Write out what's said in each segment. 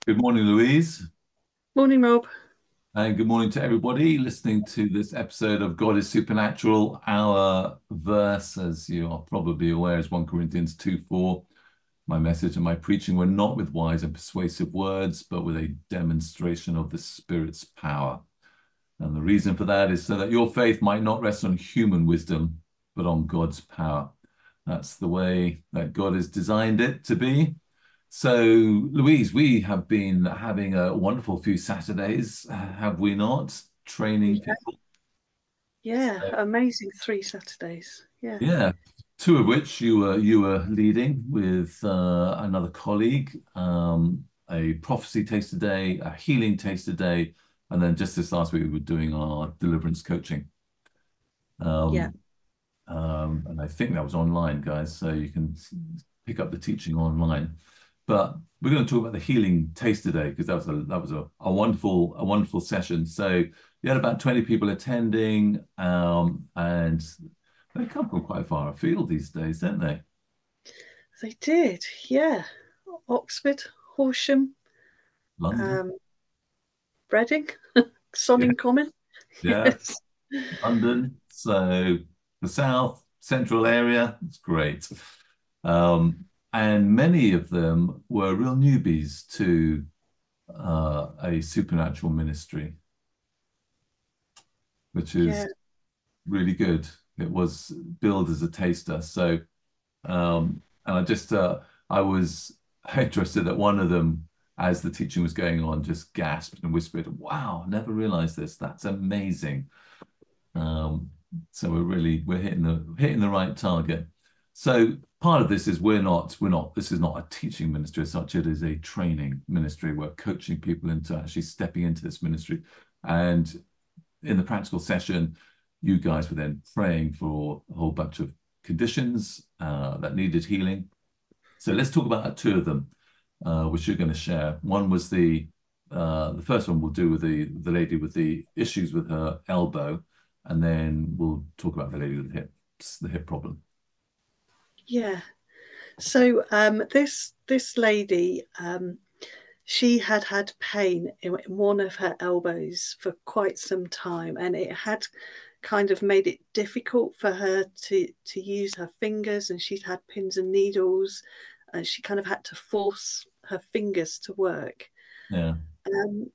Good morning, Louise, Morning, Rob. and good morning to everybody listening to this episode of God is Supernatural. Our verse, as you are probably aware, is 1 Corinthians 2:4. My message and my preaching were not with wise and persuasive words, but with a demonstration of the Spirit's power. And the reason for that is so that your faith might not rest on human wisdom, but on God's power. That's the way that God has designed it to be. So, Louise, we have been having a wonderful few Saturdays, have we not? Training Yeah, people. yeah, amazing 3 Saturdays. Yeah, Yeah, two of which you were leading with another colleague, a prophecy taster day, a healing taster day, and then just this last week we were doing our deliverance coaching. yeah. Um, and I think that was online, guys, so you can pick up the teaching online. But we're going to talk about the healing taste today because that was a wonderful session. So you had about 20 people attending, and they come from quite far afield these days, don't they? They did. Yeah, Oxford, Horsham, London, um, Reading, yeah, Sonning Common. yeah, Yes, London. So the south central area, it's great. Um, and many of them were real newbies to a supernatural ministry, which yeah, is really good. It was billed as a taster. So, and I was interested that one of them, as the teaching was going on, just gasped and whispered, "Wow, never realized this. That's amazing." Um, so we're hitting the right target. So part of this is we're not this is not a teaching ministry as such. It is a training ministry. We're coaching people into actually stepping into this ministry. And in the practical session, you guys were then praying for a whole bunch of conditions that needed healing. So let's talk about two of them, which you're going to share. One was the first one we'll do with the lady with the issues with her elbow, and then we'll talk about the lady with the hip problem. yeah. So this lady, she had had pain in one of her elbows for quite some time, and it had kind of made it difficult for her to use her fingers, and she'd had pins and needles, and she kind of had to force her fingers to work. Yeah, Um,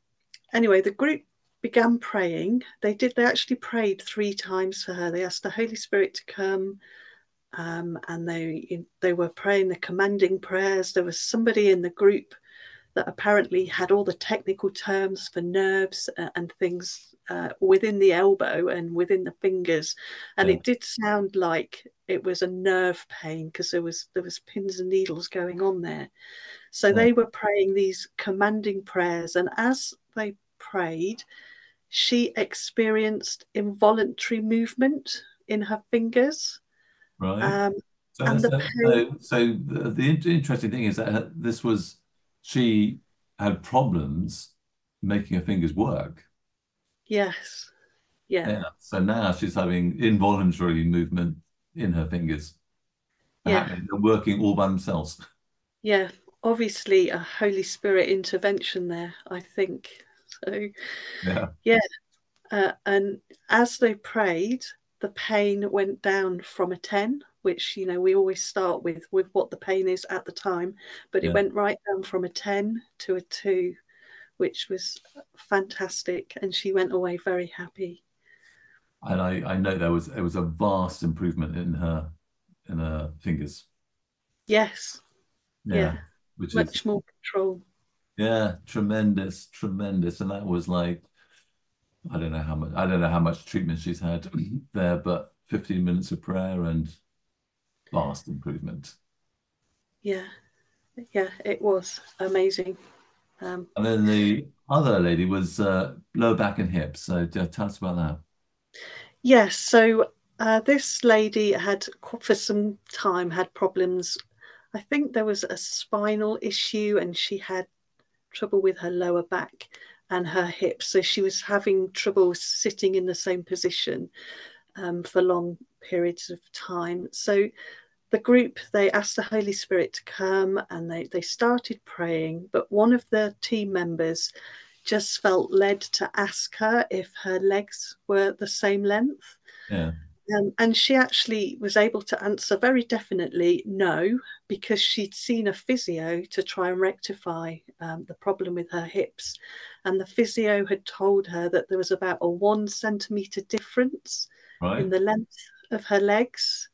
anyway, the group began praying. They actually prayed 3 times for her. They asked the Holy Spirit to come, and they were praying the commanding prayers. There was somebody in the group that apparently had all the technical terms for nerves and things within the elbow and within the fingers, and yeah, it did sound like it was a nerve pain because there was pins and needles going on there. So yeah. they were praying these commanding prayers, and as they prayed, she experienced involuntary movement in her fingers, Right. um, So, and the so, pain. so the interesting thing is that this was she had problems making her fingers work. Yes, yeah, Yeah. So now she's having involuntary movement in her fingers, yeah, happening and working all by themselves. yeah. Obviously, a Holy Spirit intervention there, I think. So, Yeah. yeah, and as they prayed, the pain went down from a 10, which we always start with what the pain is at the time, but it Yeah. went right down from a 10 to a 2, which was fantastic, and she went away very happy. And I know there was a vast improvement in her fingers. Yes, Yeah. yeah, Which is much more control. yeah, tremendous, tremendous. And that was like I don't know how much treatment she's had there, but 15 minutes of prayer and vast improvement. Yeah, yeah, it was amazing. Um, And then the other lady was lower back and hips. So tell us about that. yes, so this lady had for some time had problems. I think there was a spinal issue, and she had trouble with her lower back and her hips. So she was having trouble sitting in the same position for long periods of time. So the group, they asked the Holy Spirit to come, and they started praying, but one of the team members just felt led to ask her if her legs were the same length. Yeah. And she actually was able to answer very definitely no, because she'd seen a physio to try and rectify the problem with her hips. And the physio had told her that there was about a 1 centimetre difference in Right. the length of her legs.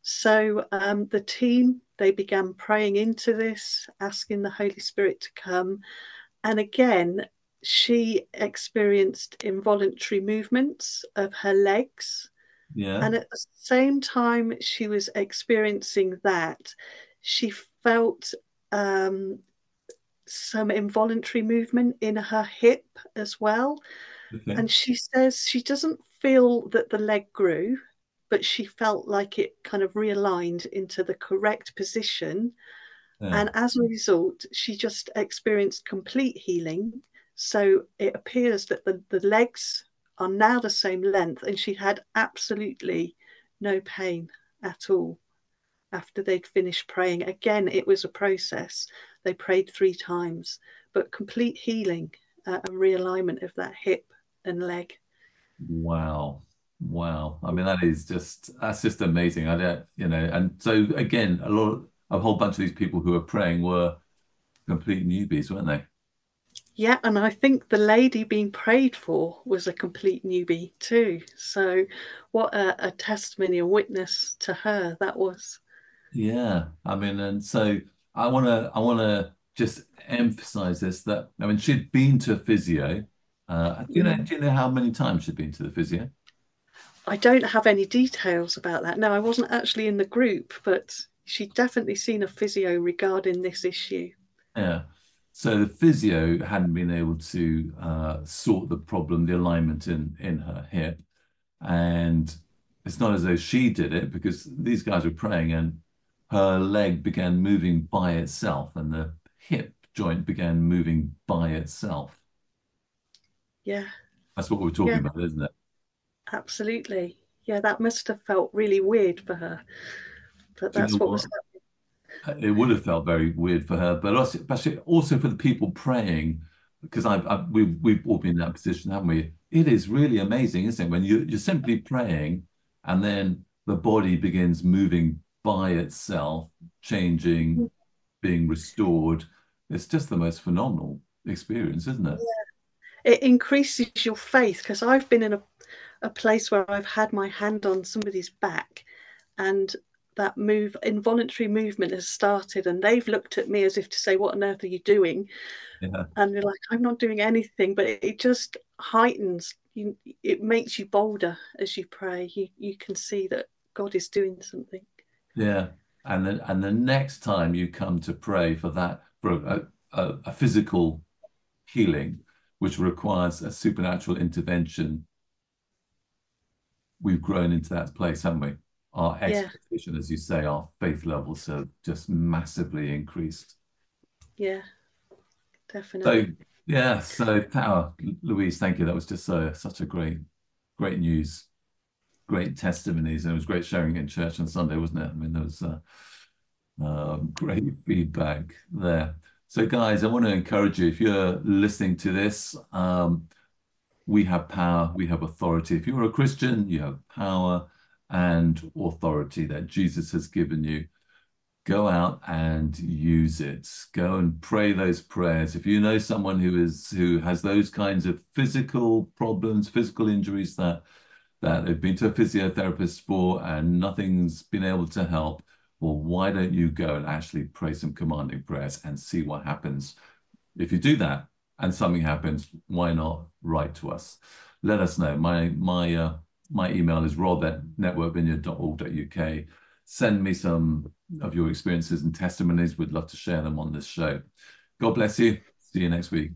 So the team, they began praying into this, asking the Holy Spirit to come. And again, she experienced involuntary movements of her legs. Yeah. And at the same time she was experiencing that, she felt um, some involuntary movement in her hip as well. Okay. And she says she doesn't feel that the leg grew, but she felt like it kind of realigned into the correct position. Yeah. And as a result, she just experienced complete healing. So it appears that the legs are now the same length, and she had absolutely no pain at all after they'd finished praying. Again, it was a process. They prayed 3 times, but complete healing and realignment of that hip and leg. Wow. Wow. I mean, that's just amazing. I don't, and so again, a whole bunch of these people who were praying were complete newbies, weren't they? Yeah, and I think the lady being prayed for was a complete newbie too. So, what a testimony, a witness to her that was. Yeah. I mean, and so I want to just emphasize this that, I mean, she'd been to a physio. Mm. Do you know how many times she'd been to the physio? I don't have any details about that. No, I wasn't actually in the group, but she'd definitely seen a physio regarding this issue. Yeah. So the physio hadn't been able to sort the problem, the alignment in her hip. And it's not as though she did it because these guys were praying and her leg began moving by itself and the hip joint began moving by itself. Yeah, That's what we're yeah, talking about, isn't it? absolutely. Yeah, that must have felt really weird for her, but Do you know that's what was what? It would have felt very weird for her, but also for the people praying, because we've all been in that position, haven't we? It is really amazing, isn't it? When you're simply praying, and then the body begins moving by itself, changing, happening. being restored. It's just the most phenomenal experience, isn't it? It increases your faith, because I've been in a place where I've had my hand on somebody's back, and that involuntary movement has started, and they've looked at me as if to say, "What on earth are you doing?" Yeah. And they're like, "I'm not doing anything," but it just heightens you. It makes you bolder as you pray. You can see that God is doing something. Yeah. And the next time you come to pray for that, for a physical healing, which requires a supernatural intervention, we've grown into that place, haven't we? Our Yeah, expectation, as you say, our faith levels have just massively increased. yeah, So, definitely. yeah, so Louise, thank you. That was just such a great news, great testimonies, and it was great sharing in church on Sunday, wasn't it? I mean, there was great feedback there. So, guys, I want to encourage you if you're listening to this, we have power, we have authority. If you're a Christian, you have power and authority that Jesus has given you. Go out and use it. Go and pray those prayers. If you know someone who has those kinds of physical problems, physical injuries that they've been to a physiotherapist for and nothing's been able to help, well, why don't you go and actually pray some commanding prayers and see what happens? If you do that and something happens, why not write to us? Let us know. My email is rob@networkvineyard.org.uk. Send me some of your experiences and testimonies. We'd love to share them on this show. God bless you. See you next week.